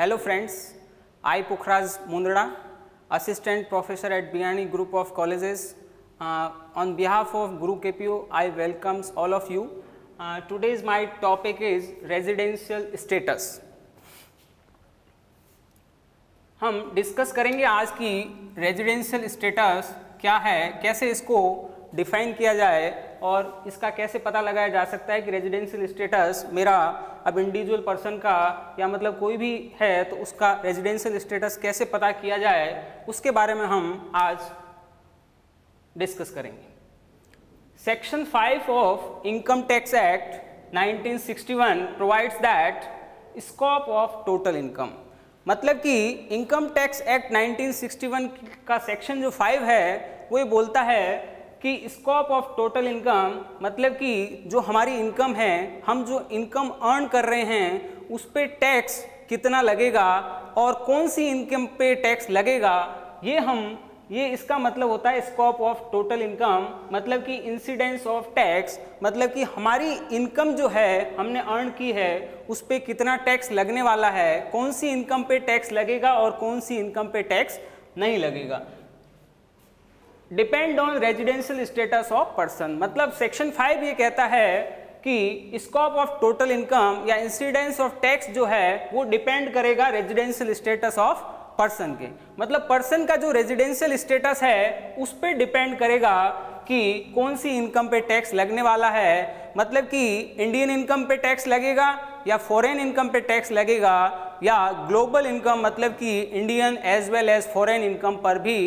Hello friends, I Pukhraj Mundra, Assistant Professor at Biyani Group of Colleges. On behalf of Guru KPU, I welcome all of you. Today's my topic is residential status. हम discuss करेंगे आज की residential status क्या है, कैसे इसको define किया जाए और इसका कैसे पता लगाया जा सकता है कि रेजिडेंशियल स्टेटस मेरा अब इंडिविजुअल पर्सन का या मतलब कोई भी है तो उसका रेजिडेंशियल स्टेटस कैसे पता किया जाए, उसके बारे में हम आज डिस्कस करेंगे। Section 5 of income tax act 1961 provides that scope of total income, मतलब कि इनकम टैक्स एक्ट 1961 का सेक्शन जो 5 है वो ये बोलता है कि स्कोप ऑफ टोटल इनकम, मतलब कि जो हमारी इनकम है, हम जो इनकम अर्न कर रहे हैं उस पे टैक्स कितना लगेगा और कौन सी इनकम पे टैक्स लगेगा, ये इसका मतलब होता है स्कोप ऑफ टोटल इनकम, मतलब कि इंसिडेंस ऑफ टैक्स, मतलब कि हमारी इनकम जो है हमने अर्न की है उस पे कितना टैक्स लगने वाला है, कौन सी इनकम पे टैक्स लगेगा और कौन सी इनकम पे टैक्स नहीं लगेगा। Depend on residential status of person, मतलब सेक्शन 5 ये कहता है कि स्कोप ऑफ टोटल इनकम या इंसिडेंस ऑफ टैक्स जो है वो डिपेंड करेगा रेजिडेंशियल स्टेटस ऑफ पर्सन के, मतलब पर्सन का जो रेजिडेंशियल स्टेटस है उस पे डिपेंड करेगा कि कौन सी इनकम पे टैक्स लगने वाला है, मतलब कि इंडियन इनकम पे टैक्स लगेगा या फॉरेन इनकम पे टैक्स लगेगा या ग्लोबल इनकम, मतलब कि Indian as well as foreign income पर भी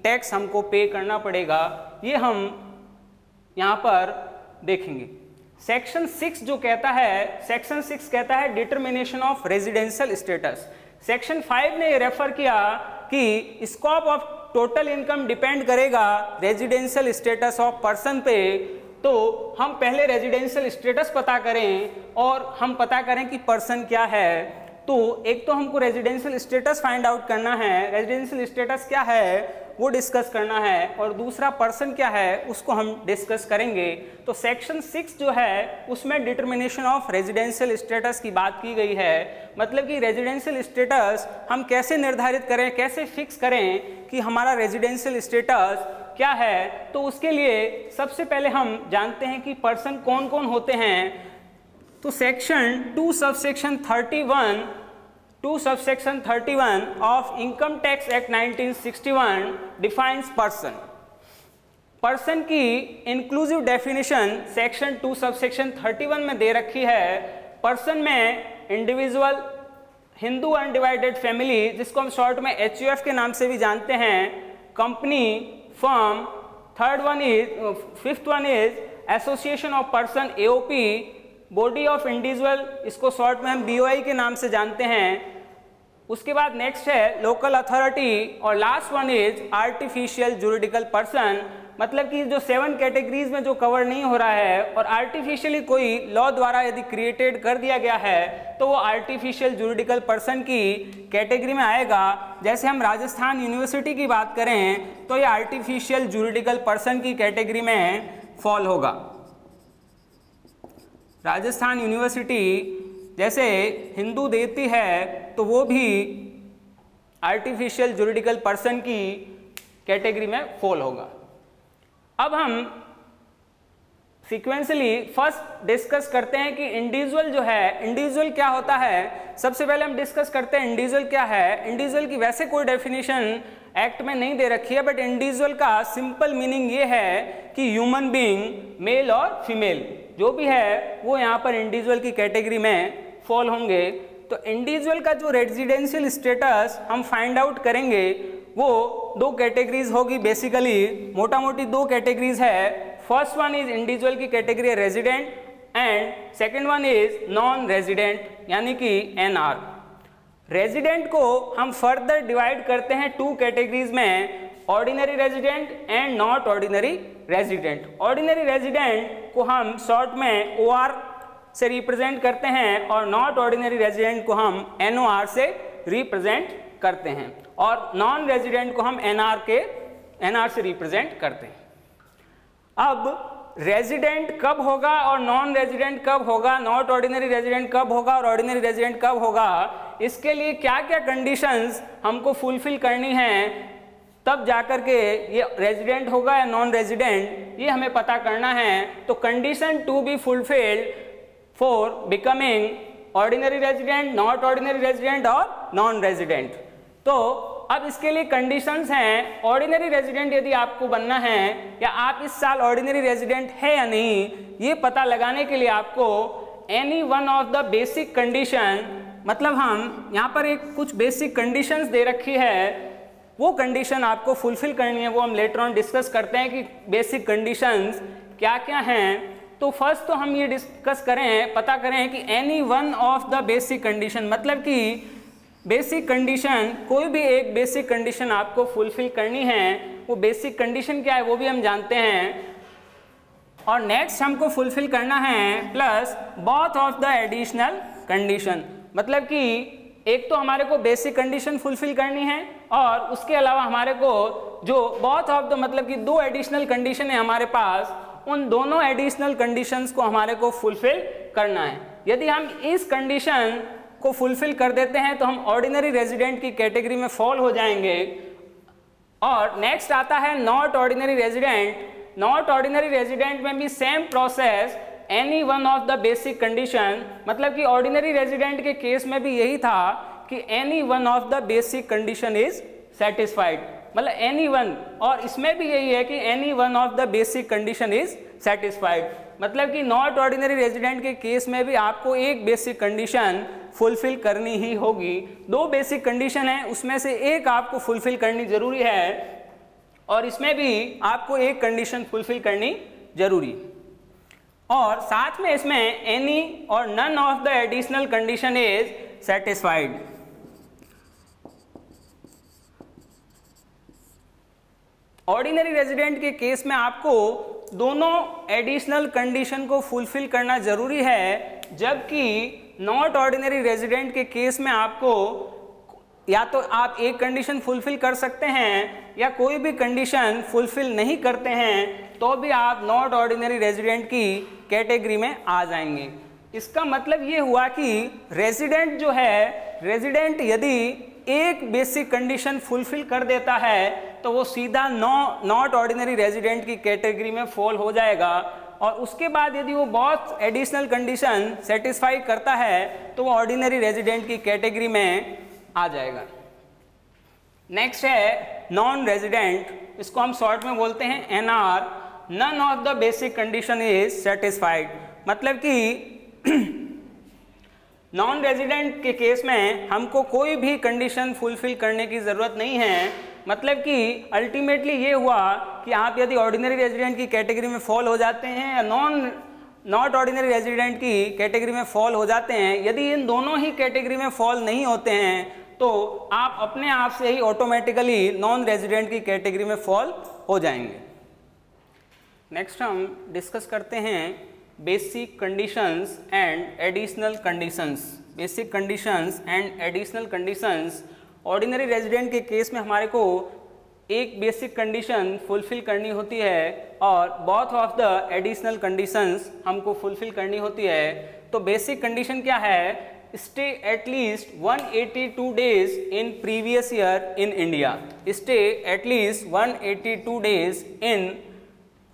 टैक्स हमको पे करना पड़ेगा। ये हम यहाँ पर देखेंगे। सेक्शन 6 जो कहता है, सेक्शन 6 कहता है determination of residential status. Section 5 ने रेफर किया कि scope of total income depend करेगा रेजिडेंशियल स्टेटस ऑफ पर्सन पे, तो हम पहले रेजिडेंशियल स्टेटस पता करें और हम पता करें कि पर्सन क्या है। तो एक तो हमको रेजिडेंशियल स्टेटस फाइंड आउट करना है, रेजिडेंशियल स्टेटस क्या है वो डिस्कस करना है, और दूसरा पर्सन क्या है उसको हम डिस्कस करेंगे। तो सेक्शन 6 जो है उसमें डिटर्मिनेशन ऑफ रेजिडेंशियल स्टेटस की बात की गई है, मतलब कि रेजिडेंशियल स्टेटस हम कैसे निर्धारित करें, कैसे फिक्स करें कि हमारा रेजिडेंशियल स्टेटस क्या है। तो उसके लिए सबसे पहले हम जानते हैं कि पर्सन कौन कौन होते हैं। तो section 2 subsection 31 of income tax act 1961 defines person. Person की इंक्लूसिव डेफिनेशन सेक्शन 2 सबसेक्शन 31 में दे रखी है। पर्सन में इंडिविजुअल, हिंदू अनडिवाइडेड फैमिली जिसको हम शॉर्ट में HUF के नाम से भी जानते हैं, company, firm, fifth one is association of person AOP, body of individual, इसको शॉर्ट में हम BOI के नाम से जानते हैं। उसके बाद नेक्स्ट है लोकल अथॉरिटी और last one is artificial juridical person, मतलब कि जो 7 कैटेगरीज में जो कवर नहीं हो रहा है और आर्टिफिशियली कोई लॉ द्वारा यदि क्रिएटेड कर दिया गया है तो वो आर्टिफिशियल जुरिडिकल पर्सन की कैटेगरी में आएगा। जैसे हम राजस्थान यूनिवर्सिटी की बात करें तो ये आर्टिफिशियल जुरिडिकल पर्सन की कैटेगरी में फॉल होगा। राजस्थान यूनिवर्सिटी जैसे हिंदू देती है तो वो भी आर्टिफिशियल जुरिडिकल पर्सन की कैटेगरी में फॉल होगा। अब हम सीक्वेंसली फर्स्ट डिस्कस करते हैं कि इंडिविजुअल जो है, इंडिविजुअल क्या होता है। सबसे पहले हम डिस्कस करते हैं इंडिविजुअल क्या है। इंडिविजुअल की वैसे कोई डेफिनेशन एक्ट में नहीं दे रखी है, बट इंडिविजुअल का सिंपल मीनिंग ये है कि ह्यूमन बीइंग, मेल और फीमेल जो भी है वो यहाँ पर इंडिविजुअल की कैटेगरी में फॉल होंगे। तो इंडिविजुअल का जो रेजिडेंशियल स्टेटस हम फाइंड आउट करेंगे वो 2 कैटेगरीज होगी, बेसिकली मोटा मोटी 2 कैटेगरीज है। फर्स्ट वन इज इंडिविजुअल की category resident and second one is non resident, यानी कि NR। रेजिडेंट को हम फर्दर डिवाइड करते हैं 2 कैटेगरीज में, ordinary resident and not ordinary resident. Ordinary resident को हम शॉर्ट में OR से रिप्रेजेंट करते हैं और नॉट ऑर्डिनरी रेजिडेंट को हम NOR से रिप्रेजेंट करते हैं और नॉन रेजिडेंट को हम NR से रिप्रेजेंट करते हैं। अब रेजिडेंट कब होगा और नॉन रेजिडेंट कब होगा, नॉट ऑर्डिनरी रेजिडेंट कब होगा और ऑर्डिनरी रेजिडेंट कब होगा, इसके लिए क्या क्या कंडीशंस हमको फुलफिल करनी है, तब जाकर के ये रेजिडेंट होगा या नॉन रेजिडेंट, ये हमें पता करना है। तो condition to be fulfilled for becoming ordinary resident, not ordinary resident और नॉन रेजिडेंट। तो अब इसके लिए कंडीशंस हैं। ऑर्डिनरी रेजिडेंट यदि आपको बनना है या आप इस साल ऑर्डिनरी रेजिडेंट है या नहीं, ये पता लगाने के लिए आपको any one of the basic condition, मतलब हम यहाँ पर एक कुछ बेसिक कंडीशंस दे रखी है, वो कंडीशन आपको फुलफिल करनी है। वो हम लेटर ऑन डिस्कस करते हैं कि बेसिक कंडीशंस क्या क्या हैं। तो फर्स्ट तो हम ये डिस्कस करें, पता करें कि any one of the basic condition, मतलब कि बेसिक कंडीशन, कोई भी एक बेसिक कंडीशन आपको फुलफिल करनी है। वो बेसिक कंडीशन क्या है वो भी हम जानते हैं। और नेक्स्ट हमको फुलफिल करना है plus both of the additional condition, मतलब कि एक तो हमारे को बेसिक कंडीशन फुलफिल करनी है और उसके अलावा हमारे को जो बोथ ऑफ द, मतलब कि दो एडिशनल कंडीशन है हमारे पास, उन दोनों एडिशनल कंडीशंस को हमारे को फुलफिल करना है। यदि हम इस कंडीशन को फुलफिल कर देते हैं तो हम ऑर्डिनरी रेजिडेंट की कैटेगरी में फॉल हो जाएंगे। और नेक्स्ट आता है not ordinary resident. Not ordinary resident में भी same process, any one of the basic condition, मतलब कि ऑर्डिनरी रेजिडेंट के केस में भी यही था कि any one of the basic condition is satisfied, मतलब एनी वन, और इसमें भी यही है कि any one of the basic condition is satisfied, मतलब कि नॉट ऑर्डिनरी रेजिडेंट के केस में भी आपको एक बेसिक कंडीशन फुलफिल करनी ही होगी। दो बेसिक कंडीशन है, उसमें से एक आपको फुलफिल करनी जरूरी है और इसमें भी आपको एक कंडीशन फुलफिल करनी जरूरी, और साथ में इसमें एनी और none of the additional condition is satisfied. Ordinary resident के केस में आपको दोनों एडिशनल कंडीशन को फुलफिल करना जरूरी है, जबकि नॉट ऑर्डिनरी रेजिडेंट के केस में आपको या तो आप एक कंडीशन फुलफिल कर सकते हैं या कोई भी कंडीशन फुलफिल नहीं करते हैं तो भी आप नॉट ऑर्डिनरी रेजिडेंट की कैटेगरी में आ जाएंगे। इसका मतलब ये हुआ कि रेजिडेंट जो है, रेजिडेंट यदि एक बेसिक कंडीशन फुलफिल कर देता है तो वो सीधा नॉट ऑर्डिनरी रेजिडेंट की कैटेगरी में फॉल हो जाएगा, और उसके बाद यदि वो बहुत एडिशनल कंडीशन सेटिस्फाई करता है तो वो ऑर्डिनरी रेजिडेंट की कैटेगरी में आ जाएगा। नेक्स्ट है नॉन रेजिडेंट, इसको हम शॉर्ट में बोलते हैं NR. None of the basic condition is satisfied, मतलब कि नॉन रेजिडेंट के केस में हमको कोई भी कंडीशन फुलफिल करने की ज़रूरत नहीं है, मतलब कि अल्टीमेटली ये हुआ कि आप यदि ऑर्डिनरी रेजिडेंट की कैटेगरी में फॉल हो जाते हैं या नॉट ऑर्डिनरी रेजिडेंट की कैटेगरी में फॉल हो जाते हैं, यदि इन दोनों ही कैटेगरी में फॉल नहीं होते हैं तो आप अपने आप से ही ऑटोमेटिकली नॉन रेजिडेंट की कैटेगरी में फॉल हो जाएंगे। नेक्स्ट हम डिस्कस करते हैं basic conditions and additional conditions. Basic conditions and additional conditions, ordinary resident के केस में हमारे को एक बेसिक कंडीशन फुलफिल करनी होती है और both of the additional conditions हमको फुलफिल करनी होती है। तो बेसिक कंडीशन क्या है? Stay at least 182 days in previous year in India. Stay at least 182 days in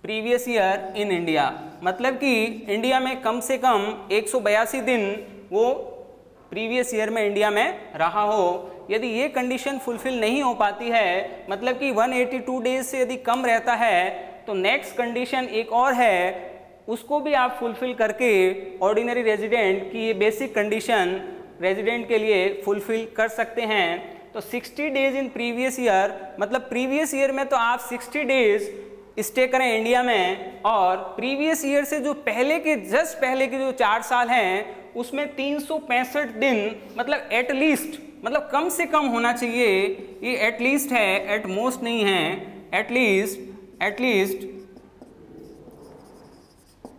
previous year in India, मतलब कि इंडिया में कम से कम 182 दिन वो प्रीवियस ईयर में इंडिया में रहा हो। यदि ये कंडीशन फुलफिल नहीं हो पाती है, मतलब कि 182 डेज से यदि कम रहता है, तो नेक्स्ट कंडीशन एक और है, उसको भी आप फुलफिल करके ऑर्डिनरी रेजिडेंट की ये बेसिक कंडीशन रेजिडेंट के लिए फुलफिल कर सकते हैं। तो 60 डेज इन प्रीवियस ईयर, मतलब प्रीवियस ईयर में तो आप 60 डेज स्टे करें इंडिया में, और प्रीवियस ईयर से जो पहले के जस्ट पहले के जो 4 साल हैं उसमें 365 दिन, मतलब एट लीस्ट, मतलब कम से कम होना चाहिए। ये एट लीस्ट है, एट मोस्ट नहीं है, at least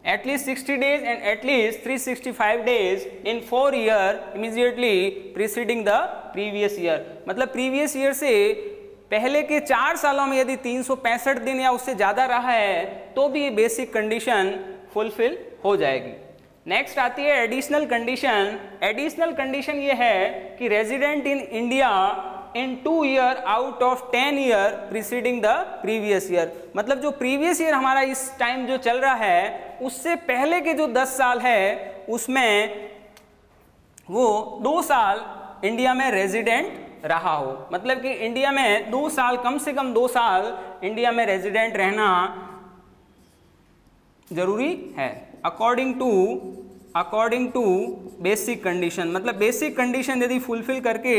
60 days and at least 365 days in 4 year immediately preceding the previous year। मतलब प्रीवियस ईयर से पहले के 4 सालों में यदि 365 दिन या उससे ज़्यादा रहा है तो भी ये बेसिक कंडीशन फुलफिल हो जाएगी। नेक्स्ट आती है एडिशनल कंडीशन। एडिशनल कंडीशन ये है कि resident in India in 2 year out of 10 year preceding the previous year. मतलब जो प्रीवियस ईयर हमारा इस टाइम जो चल रहा है उससे पहले के जो 10 साल है उसमें वो 2 साल इंडिया में रेजिडेंट रहा हो। मतलब कि इंडिया में 2 साल, कम से कम 2 साल इंडिया में रेजिडेंट रहना जरूरी है अकॉर्डिंग टू बेसिक कंडीशन। मतलब बेसिक कंडीशन यदि फुलफिल करके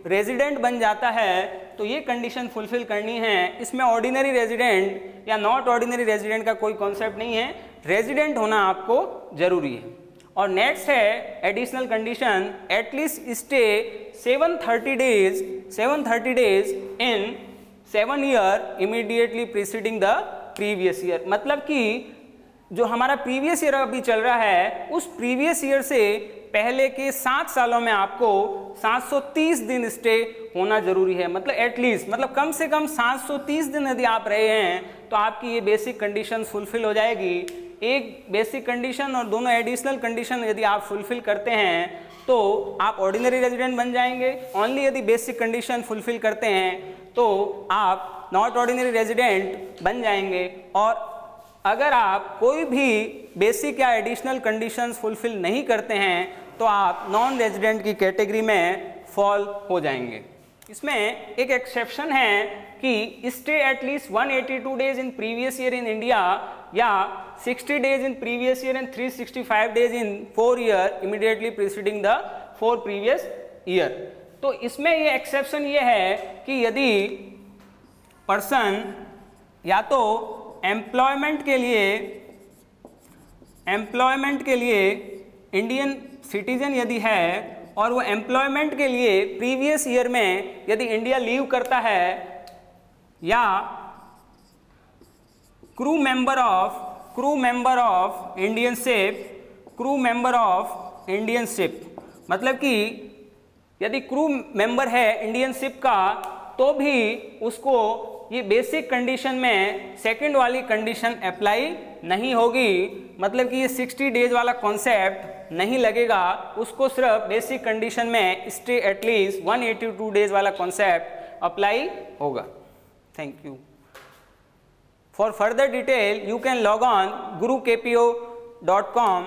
रेजिडेंट बन जाता है तो ये कंडीशन फुलफिल करनी है। इसमें ऑर्डिनरी रेजिडेंट या नॉट ऑर्डिनरी रेजिडेंट का कोई कॉन्सेप्ट नहीं है, रेजिडेंट होना आपको जरूरी है। और नेक्स्ट है additional condition, at least stay 730 days in 7 year immediately preceding the previous year. मतलब कि जो हमारा प्रीवियस ईयर अभी चल रहा है उस प्रीवियस ईयर से पहले के 7 सालों में आपको 730 दिन स्टे होना जरूरी है। मतलब एटलीस्ट, मतलब कम से कम 730 दिन यदि आप रहे हैं तो आपकी ये बेसिक कंडीशन फुलफिल हो जाएगी। एक बेसिक कंडीशन और दोनों एडिशनल कंडीशन यदि आप फुलफिल करते हैं तो आप ऑर्डिनरी रेजिडेंट बन जाएंगे। ओनली यदि बेसिक कंडीशन फुलफिल करते हैं तो आप नॉट ऑर्डिनरी रेजिडेंट बन जाएंगे। और अगर आप कोई भी बेसिक या एडिशनल कंडीशंस फुलफिल नहीं करते हैं तो आप नॉन रेजिडेंट की कैटेगरी में फॉल हो जाएंगे। इसमें एक एक्सेप्शन है कि stay at least 182 days in previous year in India या 60 days in previous year and 365 days in 4 year immediately preceding the 4 previous year. तो इसमें ये एक्सेप्शन ये है कि यदि पर्सन या तो एम्प्लॉयमेंट के लिए इंडियन सिटीजन यदि है और वो एम्प्लॉयमेंट के लिए प्रीवियस ईयर में यदि इंडिया लीव करता है या crew member of Indian ship, मतलब कि यदि क्रू मेंबर है इंडियन शिप का तो भी उसको ये बेसिक कंडीशन में सेकंड वाली कंडीशन अप्लाई नहीं होगी। मतलब कि ये 60 डेज वाला कॉन्सेप्ट नहीं लगेगा, उसको सिर्फ बेसिक कंडीशन में स्टे एटलीस्ट 182 डेज वाला कॉन्सेप्ट अप्लाई होगा। Thank you. For further detail you can log on gurukpo.com।